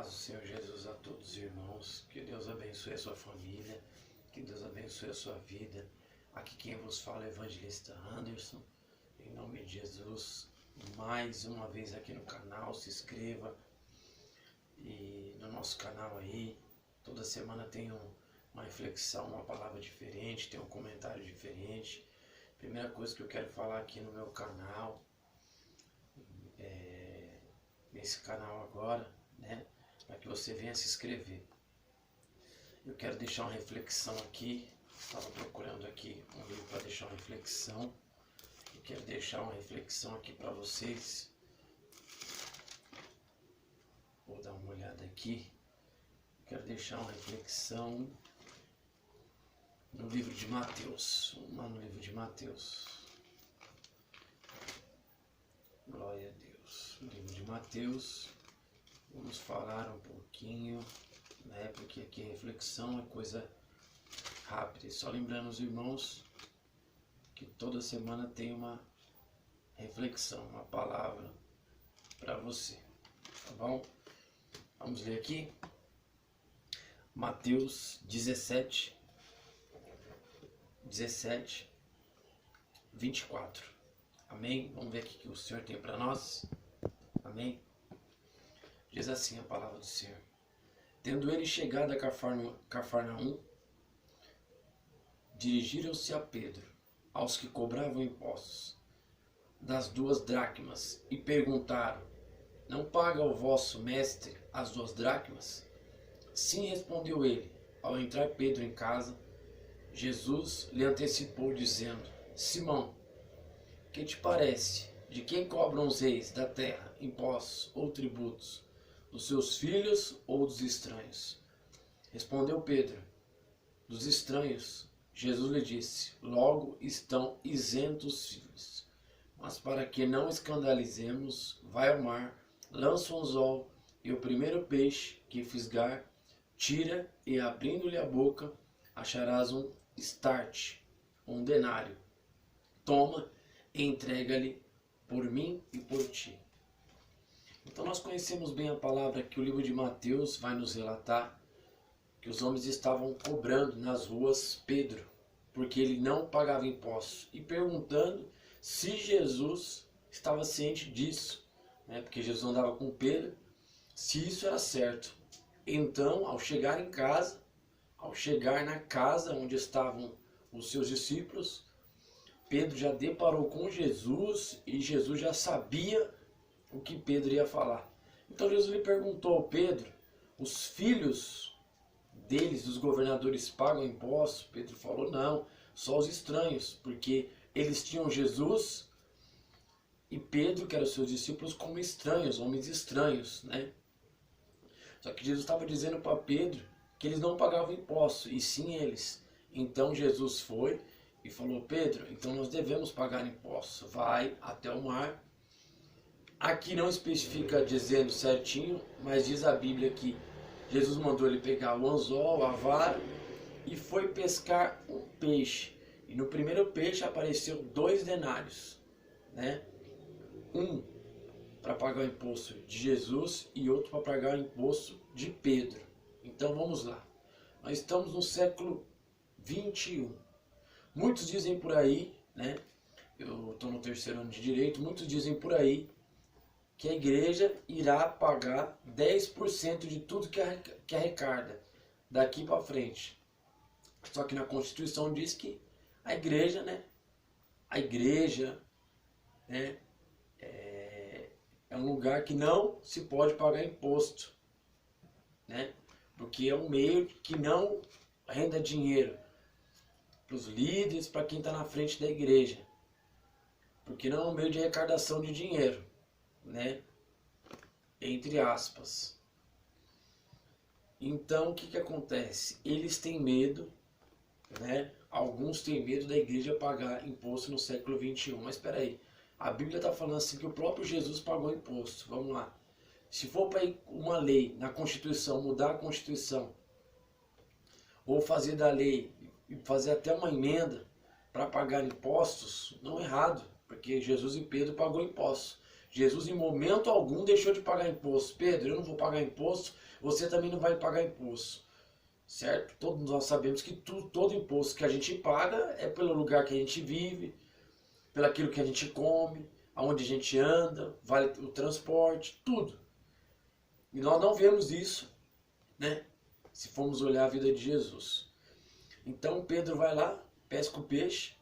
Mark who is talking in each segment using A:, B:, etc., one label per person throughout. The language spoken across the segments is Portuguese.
A: paz do Senhor Jesus a todos os irmãos, que Deus abençoe a sua família, que Deus abençoe a sua vida. Aqui quem vos fala é o evangelista Anderson, em nome de Jesus, mais uma vez aqui no canal, se inscreva e no nosso canal aí, toda semana tem uma reflexão, uma palavra diferente, tem um comentário diferente. Primeira coisa que eu quero falar aqui no meu canal, nesse canal agora, né, para que você venha se inscrever. Eu quero deixar uma reflexão aqui, estava procurando aqui um livro para deixar uma reflexão, eu quero deixar uma reflexão aqui para vocês. Vou dar uma olhada aqui, quero deixar uma reflexão no livro de Mateus, lá no livro de Mateus. Glória a Deus. No livro de Mateus, vamos falar um pouquinho, né? Porque aqui a reflexão é coisa rápida. E só lembrando os irmãos que toda semana tem uma reflexão, uma palavra para você, tá bom? Vamos ler aqui. Mateus 17, 24. Amém? Vamos ver o que o Senhor tem para nós. Amém? Diz assim a palavra do Senhor. Tendo ele chegado a Cafarnaum, dirigiram-se a Pedro, aos que cobravam impostos, das 2 dracmas, e perguntaram: não paga o vosso mestre as 2 dracmas? Sim, respondeu ele. Ao entrar Pedro em casa, Jesus lhe antecipou, dizendo: Simão, que te parece? De quem cobram os reis da terra impostos ou tributos? Dos seus filhos ou dos estranhos? Respondeu Pedro: dos estranhos. Jesus lhe disse: logo estão isentos os filhos. Mas para que não escandalizemos, vai ao mar, lança um anzol, e o primeiro peixe que fisgar, tira, e abrindo-lhe a boca, acharás um starte, um denário. Toma e entrega-lhe por mim e por ti. Então nós conhecemos bem a palavra que o livro de Mateus vai nos relatar, que os homens estavam cobrando nas ruas Pedro, porque ele não pagava impostos, e perguntando se Jesus estava ciente disso, né? Porque Jesus andava com Pedro, se isso era certo. Então, ao chegar em casa, ao chegar na casa onde estavam os seus discípulos, Pedro já deparou com Jesus e Jesus já sabia o que Pedro ia falar. Então Jesus lhe perguntou ao Pedro: os filhos deles, dos governadores, pagam impostos? Pedro falou: não, só os estranhos, porque eles tinham Jesus e Pedro, que eram seus discípulos, como estranhos, homens estranhos, né? Só que Jesus estava dizendo para Pedro que eles não pagavam impostos, e sim eles. Então Jesus foi e falou: Pedro, então nós devemos pagar impostos. Vai até o mar. Aqui não especifica dizendo certinho, mas diz a Bíblia que Jesus mandou ele pegar o anzol, a vara, e foi pescar um peixe. E no primeiro peixe apareceu 2 denários, né? Um para pagar o imposto de Jesus e outro para pagar o imposto de Pedro. Então vamos lá. Nós estamos no século 21. Muitos dizem por aí, né? Eu estou no 3º ano de Direito. Muitos dizem por aí que a igreja irá pagar 10% de tudo que arrecada daqui para frente. Só que na Constituição diz que a igreja, né? É um lugar que não se pode pagar imposto, né? Porque é um meio que não renda dinheiro para os líderes, para quem está na frente da igreja, porque não é um meio de arrecadação de dinheiro, né? Entre aspas. Então o que acontece? Eles têm medo, né? Alguns têm medo da igreja pagar imposto no século 21. Mas espera aí, a Bíblia está falando assim que o próprio Jesus pagou imposto. Vamos lá. Se for para uma lei na Constituição, mudar a Constituição, ou fazer da lei e fazer até uma emenda para pagar impostos, não é errado, porque Jesus e Pedro pagou impostos. Jesus em momento algum deixou de pagar imposto. Pedro, eu não vou pagar imposto, você também não vai pagar imposto. Certo? Todos nós sabemos que todo imposto que a gente paga é pelo lugar que a gente vive, pelo aquilo que a gente come, aonde a gente anda, vale o transporte, tudo. E nós não vemos isso, né? Se formos olhar a vida de Jesus. Então Pedro vai lá, pesca o peixe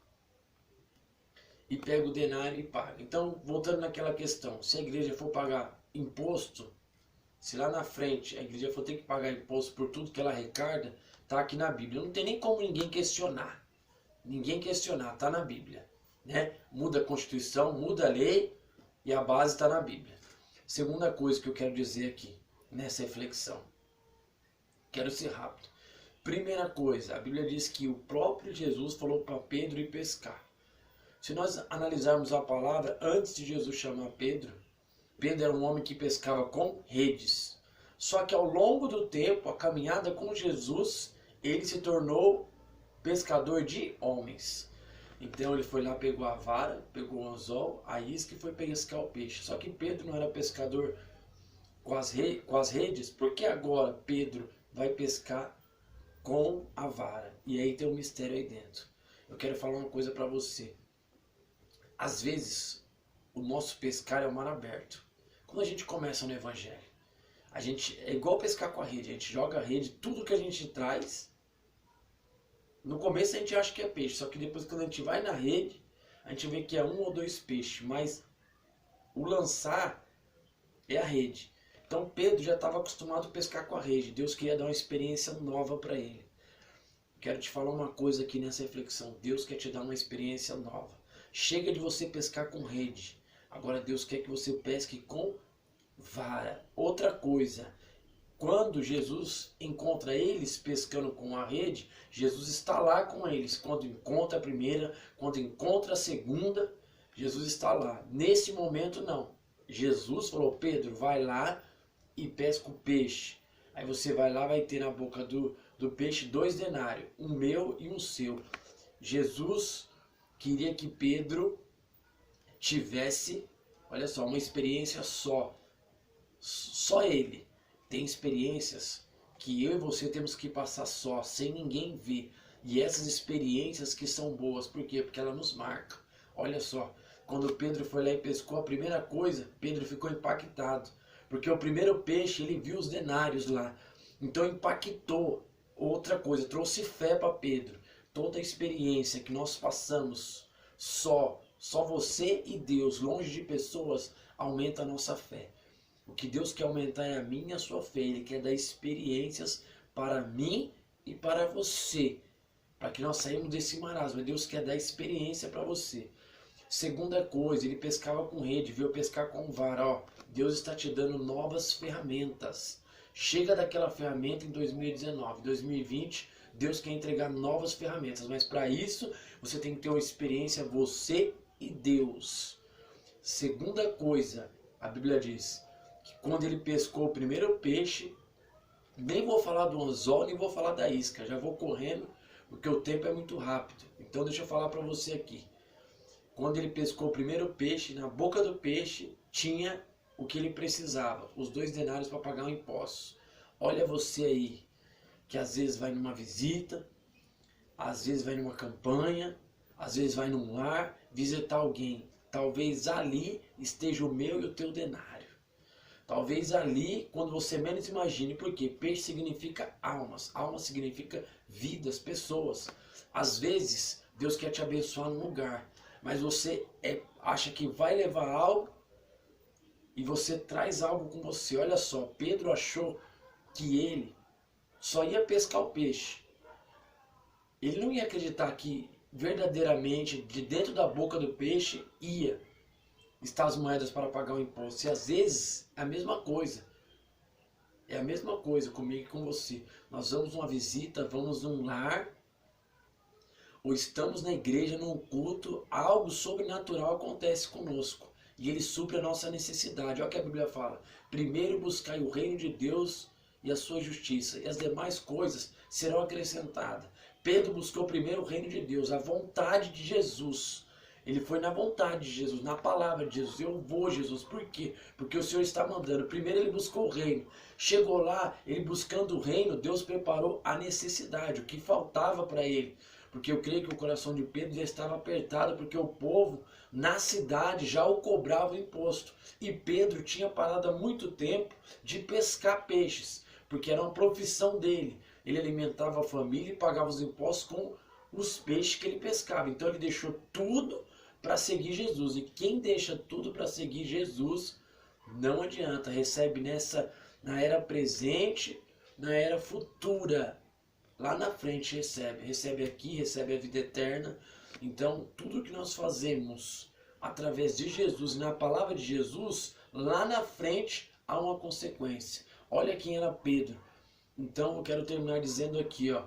A: e pega o denário e paga. Então, voltando naquela questão, se a igreja for pagar imposto, se lá na frente a igreja for ter que pagar imposto por tudo que ela arrecada, está aqui na Bíblia. Não tem nem como ninguém questionar. Ninguém questionar, está na Bíblia. Né? Muda a Constituição, muda a lei e a base está na Bíblia. Segunda coisa que eu quero dizer aqui, nessa reflexão. Quero ser rápido. Primeira coisa, a Bíblia diz que o próprio Jesus falou para Pedro ir pescar. Se nós analisarmos a palavra, antes de Jesus chamar Pedro, Pedro era um homem que pescava com redes. Só que ao longo do tempo, a caminhada com Jesus, ele se tornou pescador de homens. Então ele foi lá, pegou a vara, pegou o anzol, a isca e foi pescar o peixe. Só que Pedro não era pescador com as redes, porque agora Pedro vai pescar com a vara. E aí tem um mistério aí dentro. Eu quero falar uma coisa para você. Às vezes, o nosso pescar é o mar aberto. Quando a gente começa no Evangelho, a gente é igual pescar com a rede. A gente joga a rede, tudo que a gente traz. No começo a gente acha que é peixe, só que depois quando a gente vai na rede, a gente vê que é 1 ou 2 peixes. Mas o lançar é a rede. Então Pedro já estava acostumado a pescar com a rede. Deus queria dar uma experiência nova para ele. Quero te falar uma coisa aqui nessa reflexão. Deus quer te dar uma experiência nova. Chega de você pescar com rede. Agora Deus quer que você pesque com vara. Outra coisa. Quando Jesus encontra eles pescando com a rede, Jesus está lá com eles. Quando encontra a primeira, quando encontra a segunda, Jesus está lá. Nesse momento não. Jesus falou, Pedro, vai lá e pesca o peixe. Aí você vai lá, vai ter na boca do peixe 2 denários, um meu e um seu. Jesus queria que Pedro tivesse, olha só, uma experiência só. Só ele. Tem experiências que eu e você temos que passar só, sem ninguém ver. E essas experiências que são boas, por quê? Porque ela nos marca. Olha só, quando Pedro foi lá e pescou, a primeira coisa, Pedro ficou impactado. Porque o primeiro peixe, ele viu os denários lá. Então impactou. Outra coisa, trouxe fé para Pedro. Toda a experiência que nós passamos, só você e Deus, longe de pessoas, aumenta a nossa fé. O que Deus quer aumentar é a minha e a sua fé. Ele quer dar experiências para mim e para você. Para que nós saímos desse marasmo. Deus quer dar experiência para você. Segunda coisa, ele pescava com rede, veio pescar com vara. Ó, Deus está te dando novas ferramentas. Chega daquela ferramenta em 2019. 2020, Deus quer entregar novas ferramentas. Mas para isso, você tem que ter uma experiência, você e Deus. Segunda coisa, a Bíblia diz que quando ele pescou o primeiro peixe, nem vou falar do anzol, nem vou falar da isca. Já vou correndo, porque o tempo é muito rápido. Então deixa eu falar para você aqui. Quando ele pescou o primeiro peixe, na boca do peixe tinha o que ele precisava, os 2 denários para pagar o imposto. Olha você aí, que às vezes vai numa visita, às vezes vai numa campanha, às vezes vai num lar, visitar alguém. Talvez ali esteja o meu e o teu denário. Talvez ali, quando você menos imagine, porque peixe significa almas, alma significa vidas, pessoas. Às vezes, Deus quer te abençoar num lugar, mas você acha que vai levar algo e você traz algo com você. Olha só, Pedro achou que ele só ia pescar o peixe. Ele não ia acreditar que verdadeiramente de dentro da boca do peixe ia estar as moedas para pagar o imposto. E às vezes é a mesma coisa. É a mesma coisa comigo e com você. Nós vamos numa visita, vamos num lar, ou estamos na igreja, num culto, algo sobrenatural acontece conosco. E ele supre a nossa necessidade. Olha o que a Bíblia fala. Primeiro buscai o reino de Deus e a sua justiça, e as demais coisas serão acrescentadas. Pedro buscou primeiro o reino de Deus, a vontade de Jesus. Ele foi na vontade de Jesus, na palavra de Jesus. Eu vou, Jesus. Por quê? Porque o Senhor está mandando. Primeiro ele buscou o reino. Chegou lá, ele buscando o reino, Deus preparou a necessidade, o que faltava para ele. Porque eu creio que o coração de Pedro já estava apertado, porque o povo na cidade já o cobrava o imposto. E Pedro tinha parado há muito tempo de pescar peixes, porque era uma profissão dele. Ele alimentava a família e pagava os impostos com os peixes que ele pescava. Então ele deixou tudo para seguir Jesus. E quem deixa tudo para seguir Jesus, não adianta, recebe na era presente, na era futura. Lá na frente recebe aqui, recebe a vida eterna. Então tudo que nós fazemos através de Jesus, na palavra de Jesus, lá na frente há uma consequência. Olha quem era Pedro. Então eu quero terminar dizendo aqui, ó.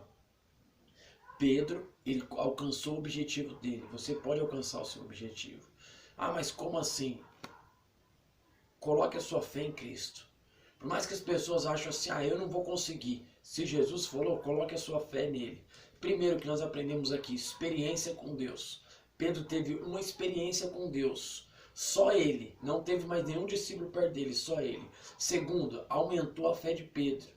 A: Pedro, ele alcançou o objetivo dele. Você pode alcançar o seu objetivo. Ah, mas como assim? Coloque a sua fé em Cristo. Por mais que as pessoas achem assim, eu não vou conseguir. Se Jesus falou, coloque a sua fé nele. Primeiro que nós aprendemos aqui, experiência com Deus. Pedro teve uma experiência com Deus. Só ele. Não teve mais nenhum discípulo perto dele, só ele. Segundo, aumentou a fé de Pedro.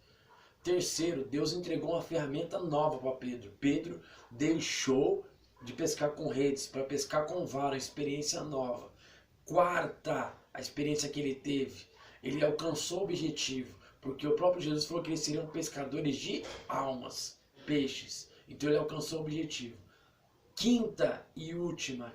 A: Terceiro, Deus entregou uma ferramenta nova para Pedro. Pedro deixou de pescar com redes para pescar com vara, experiência nova. Quarta, a experiência que ele teve, ele alcançou o objetivo, porque o próprio Jesus falou que eles seriam pescadores de almas, peixes. Então ele alcançou o objetivo. Quinta e última,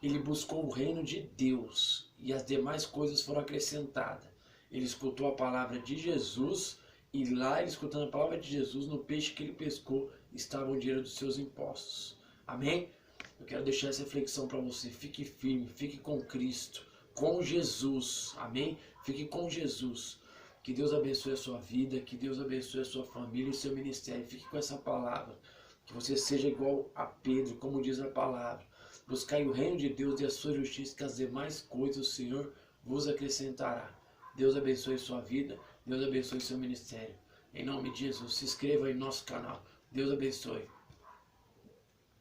A: ele buscou o reino de Deus e as demais coisas foram acrescentadas. Ele escutou a palavra de Jesus e lá, ele escutando a palavra de Jesus, no peixe que ele pescou, estava o dinheiro dos seus impostos. Amém? Eu quero deixar essa reflexão para você. Fique firme, fique com Cristo, com Jesus. Amém? Fique com Jesus. Que Deus abençoe a sua vida, que Deus abençoe a sua família e o seu ministério. Fique com essa palavra. Que você seja igual a Pedro, como diz a palavra. Buscai o reino de Deus e a sua justiça, que as demais coisas o Senhor vos acrescentará. Deus abençoe sua vida, Deus abençoe seu ministério. Em nome de Jesus, se inscreva em nosso canal. Deus abençoe.